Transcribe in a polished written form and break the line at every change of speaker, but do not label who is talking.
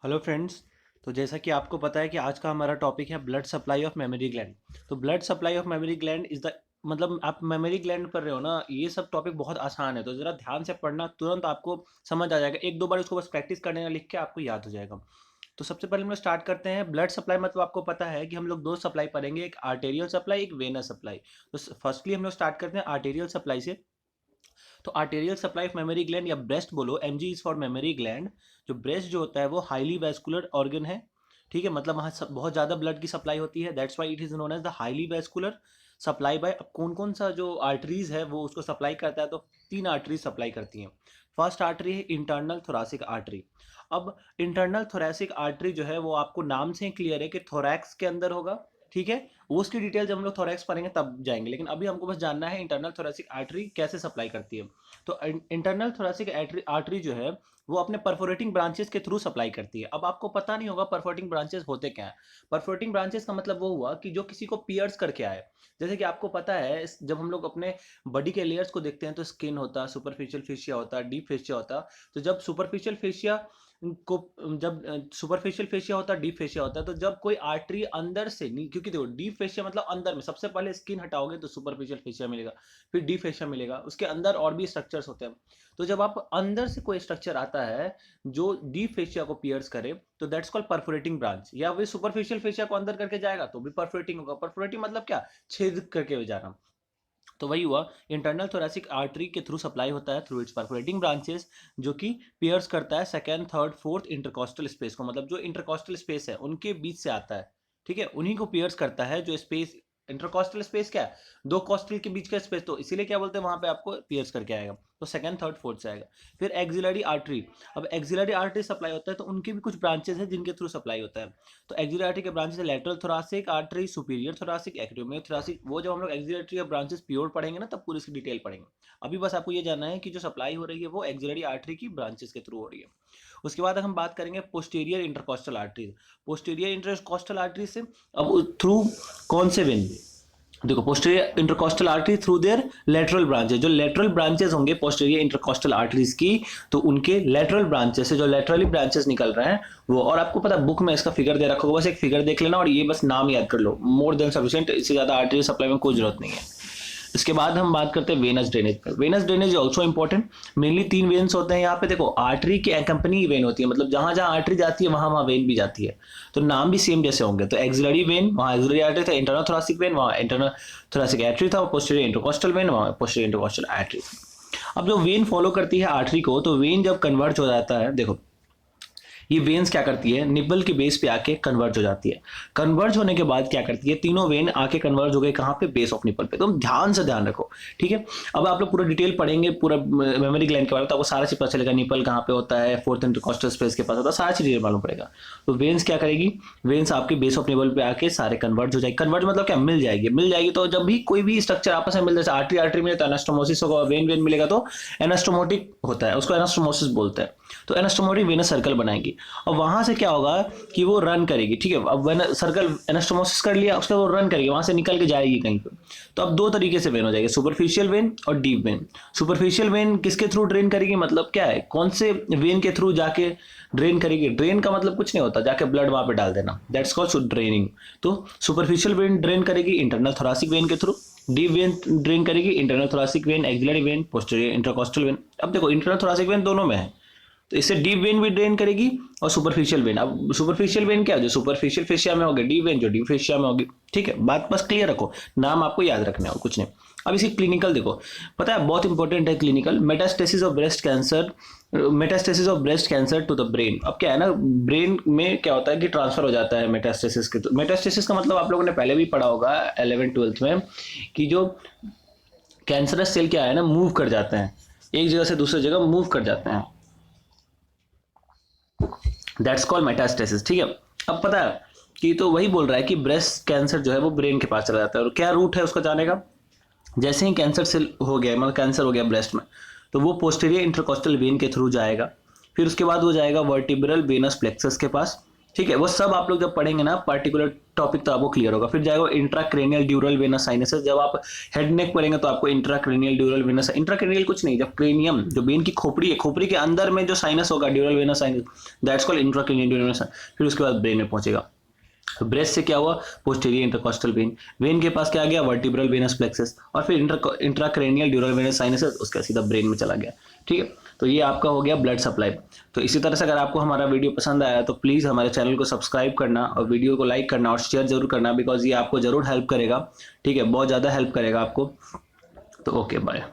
Hello friends. तो जैसा कि आपको पता है कि आज का हमारा टॉपिक है blood supply of mammary gland. तो blood supply of mammary gland is the मतलब आप मेमोरी ग्लैंड पढ़ रहे हो ना, ये सब टॉपिक बहुत आसान है, तो ज़रा ध्यान से पढ़ना, तुरंत आपको समझ आ जाएगा। एक दो बार उसको बस प्रैक्टिस करने का, लिख के आपको याद हो जाएगा। तो सबसे पहले हम लोग स्टार्ट करते हैं। ब्लड सप्लाई मतलब आपको पता है कि हम लोग दो सप्लाई पढ़ेंगे, एक आर्टेरियल सप्लाई, एक वेनस सप्लाई। तो फर्स्टली हम लोग स्टार्ट करते हैं आर्टेरियल सप्लाई से। तो arterial supply of mammary gland या ब्रेस्ट बोलो, MG is for memory gland. जो ब्रेस्ट जो होता है वो हाईली वैस्कुलर ऑर्गन है, ठीक है। मतलब वहाँ बहुत ज़्यादा ब्लड की सप्लाई होती है, that's why it is known as the highly vascular supply by. अब कौन कौन सा जो आर्टरीज है वो उसको सप्लाई करता है, तो तीन आर्टरीज सप्लाई करती हैं। फर्स्ट आर्टरी है इंटरनल थोरासिक आर्टरी। अब इंटरनल थोरेसिक आर्टरी जो है वो आपको नाम से क्लियर है कि थोरैक्स के अंदर होगा, ठीक है। वो उसकी डिटेल जब हम लोग थोरैक्स पढ़ेंगे तब जाएंगे, लेकिन अभी हमको बस जानना है इंटरनल थोरेसिक आर्टरी कैसे सप्लाई करती है। तो इंटरनल थोरेसिक आर्टरी जो है वो अपने परफोरेटिंग ब्रांचेस के थ्रू सप्लाई करती है। अब आपको पता नहीं होगा परफोरेटिंग ब्रांचेस होते क्या है। परफोरेटिंग ब्रांचेस का मतलब वो हुआ कि जो किसी को पियर्स करके आए। जैसे कि आपको पता है जब हम लोग अपने बॉडी के लेयर्स को देखते हैं तो स्किन होता है, सुपरफिशियल फेशिया होता है, डीप फेशिया होता है। तो जब सुपरफिशियल फेशिया को जब सुपरफिशियल फेशिया होता है, डीप फेशिया होता है, तो जब कोई आर्टरी अंदर से नहीं, क्योंकि देखो डीप फेशिया मतलब अंदर में, सबसे पहले स्किन हटाओगे तो सुपरफिशियल फेशिया मिलेगा, फिर डीप फेशिया मिलेगा, उसके अंदर और भी स्ट्रक्चर्स होते हैं। तो जब आप अंदर से कोई स्ट्रक्चर आता है जो डीप फेशिया को पियर्स करे, तो दैट्स कॉल्ड परफोरेटिंग ब्रांच। या वही सुपरफिशियल फेशिया को अंदर करके जाएगा तो भी परफोरेटिंग होगा। परफोरेटिंग मतलब क्या, छेद करके जाना। तो वही हुआ, इंटरनल थोरेसिक आर्टरी के थ्रू सप्लाई होता है थ्रू इट्स परफोरेटिंग ब्रांचेस, जो कि पियर्स करता है second third fourth intercostal space को। मतलब जो इंटरकॉस्टल स्पेस है उनके बीच से आता है, ठीक है, उन्हीं को पियर्स करता है। जो स्पेस इंटरकॉस्टल स्पेस क्या है, दो कॉस्टल के बीच का स्पेस, तो इसीलिए क्या बोलते हैं वहां पे आपको पियर्स करके आएगा। तो सेकंड थर्ड फोर्थ से आएगा। फिर एक्सिलरी आर्टरी। अब एक्सिलरी आर्टरी सप्लाई होता है तो उनकी भी कुछ ब्रांचेस है जिनके थ्रू सप्लाई होता है। तो एक्सिलरी के branches lateral thoracic artery, superior thoracic, एक्टियोमिक थोरासिक। वो जब हम लोग एक्सिलरी के ब्रांचेस प्योर पढ़ेंगे ना तब पूरी इसकी डिटेल पढ़ेंगे। अभी बस आपको ये जानना है कि जो सप्लाई हो रही है वो एक्सिलरी आर्टरी की ब्रांचेस के थ्रू हो रही है। उसके बाद हम बात करेंगे posterior intercostal artery. Posterior intercostal artery से अब थ्रू कौन से वेन, देखो posterior intercostal artery through their lateral branches. जो लेटरल ब्रांचेस होंगे पोस्टीरियर इंटरकॉस्टल आर्टरीज की, तो उनके लेटरल ब्रांचेस से जो लेटरली ब्रांचेस निकल रहे हैं वो। और आपको पता बुक में इसका फिगर दे रखा होगा, बस एक फिगर देख लेना और ये बस नाम याद कर लो, मोर देन सफिशिएंट। इससे ज्यादा आर्टरी सप्लाई में कोई जरूरत नहीं है। इसके बाद हम बात करते हैं वेनस ड्रेनेज पर। Venous drainage also important. Mainly तीन वेन्स होते हैं यहाँ पे। देखो आर्टरी की कंपनी वेन होती है, मतलब जहां जहां आर्टरी जाती है वहां वहां वेन भी जाती है। तो नाम भी सेम जैसे होंगे। तो एक्सिलरी वेन वहां एक्सिलरी आर्टरी था, इंटरनल थोरासिक वेन वहां इंटरनल थोरासिक आर्टरी था, और पोस्टीरियर इंटरकॉस्टल वेन वहां पोस्टीरियर इंटरकॉस्टल आर्टरी। अब जो वेन फॉलो करती है आर्टरी को, तो वेन जब कन्वर्ट हो जाता है, देखो ये वेन्स क्या करती है, निपल के बेस पे आके कन्वर्ज हो जाती है। कन्वर्ज होने के बाद क्या करती है, तीनों वेन आके कन्वर्ज हो गए कहाँ पे, बेस ऑफ निपल पे। तो ध्यान से ध्यान रखो, ठीक है। अब आप लोग पूरा डिटेल पढ़ेंगे पूरा मेमोरी ग्लैंड के बारे में, तो आपको सारा चीज पता चलेगा, निपल कहाँ पे होता है, फोर्थ इंटरकॉस्टल स्पेस के पास होता है, सारा चीज मालूम पड़ेगा। तो वेन्स क्या करेगी, वेन्स आपके बेस ऑफ निपल पे आके सारे कन्वर्ज हो जाएगी। कन्वर्ज मतलब क्या, मिल जाएगी। मिल जाएगी तो जब भी कोई भी स्ट्रक्चर आपस में मिल, जैसे आर्टरी आर्टरी मिले तो एनास्टोमोसिस होगा, वेन वेन मिलेगा तो एनास्टोमोटिक होता है, उसको एनास्टोमोसिस बोलते हैं। तो एनास्टोमोटिक वेनस सर्कल बनाएगी। और वहां से क्या होगा कि वो रन करेगी, ठीक है। अब वेन सर्कल एनास्टोमोसिस कर लिया, उसके वो रन करेगी, वहां से निकल के जाएगी कहीं पे। तो अब दो तरीके से वेन हो जाएगी, सुपरफिशियल वेन और डीप वेन। सुपरफिशियल वेन किसके थ्रू ड्रेन करेगी, मतलब क्या है, कौन से वेन के थ्रू जाके ड्रेन करेगी। ड्रेन का मतलब कुछ नहीं होता जाके ब्लड वहां पे डाल देना, दैट्स कॉल्ड ड्रेनिंग। तो सुपरफिशियल वेन ड्रेन करेगी इंटरनल थोरासिक वेन के थ्रू, डीप वेन ड्रेन करेगी internal thoracic when, axillary vein, posterior intercostal when. अब देखो इंटरनल थोरासिक वेन दोनों में है, तो इससे डीप वेन भी ड्रेन करेगी और सुपरफिशियल वेन। अब सुपरफिशियल वेन क्या है, जो सुपरफिशियल फेशिया में होगी, डीप वेन जो डीप फेशिया में होगी, ठीक है। बात बस क्लियर रखो, नाम आपको याद रखना है और कुछ नहीं। अब इसी क्लिनिकल देखो, पता है बहुत इंपॉर्टेंट है clinical, metastasis of breast cancer, metastasis of breast cancer to the brain. अब क्या है ना, ब्रेन में क्या होता है कि ट्रांसफर हो जाता है मेटास्टेसिस के। तो मेटास्टेसिस का मतलब आप लोगों ने पहले भी पढ़ा होगा 11th-12th में, कि जो कैंसरस सेल क्या है ना, मूव कर जाते हैं, एक जगह से दूसरी जगह मूव कर जाते हैं, दैट्स कॉल्ड मेटास्टेसिस, ठीक है। अब पता है कि तो वही बोल रहा है कि ब्रेस्ट कैंसर जो है वो ब्रेन के पास चला जाता है। और क्या रूट है उसका जाने का, जैसे ही कैंसर सेल हो गया, मतलब कैंसर हो गया ब्रेस्ट में, तो वो पोस्टीरियर इंटरकॉस्टल वेन के थ्रू जाएगा। फिर उसके बाद वो जाएगा वर्टिब्रल वेनस प्लेक्सस के पास, ठीक है, वो सब आप लोग जब पढ़ेंगे ना पर्टिकुलर टॉपिक तो आपको क्लियर होगा। फिर जाएगा इंट्राक्रेनियल ड्यूरल वेनस साइनसेस। जब आप हेड नेक पढ़ेंगे तो आपको इंट्राक्रेनियल ड्यूरल वेनस, इंट्राक्रेनियल कुछ नहीं, जब क्रेनियम जो बेन की खोपड़ी है, खोपड़ी के अंदर में जो साइनस होगा dural venous sinus, that's called intracranial dural venous. फिर उसके बाद ब्रेन में पहुंचेगा। ब्रेस्ट से क्या हुआ, पोस्टीरियर इंटरकॉस्टल वेन, वेन के पास क्या आ गया, वर्टिब्रल वेनस प्लेक्सस, और फिर इंट्राक्रेनियल ड्यूरल वेनस साइनसेस, उसका सीधा ब्रेन में चला गया। ठीक है, तो ये आपका हो गया ब्लड सप्लाई। तो इसी तरह से अगर आपको हमारा वीडियो पसंद आया तो प्लीज़ हमारे चैनल को सब्सक्राइब करना और वीडियो को लाइक करना और शेयर जरूर करना, बिकॉज ये आपको जरूर हेल्प करेगा। ठीक है, बहुत ज़्यादा हेल्प करेगा आपको। तो ओके, बाय।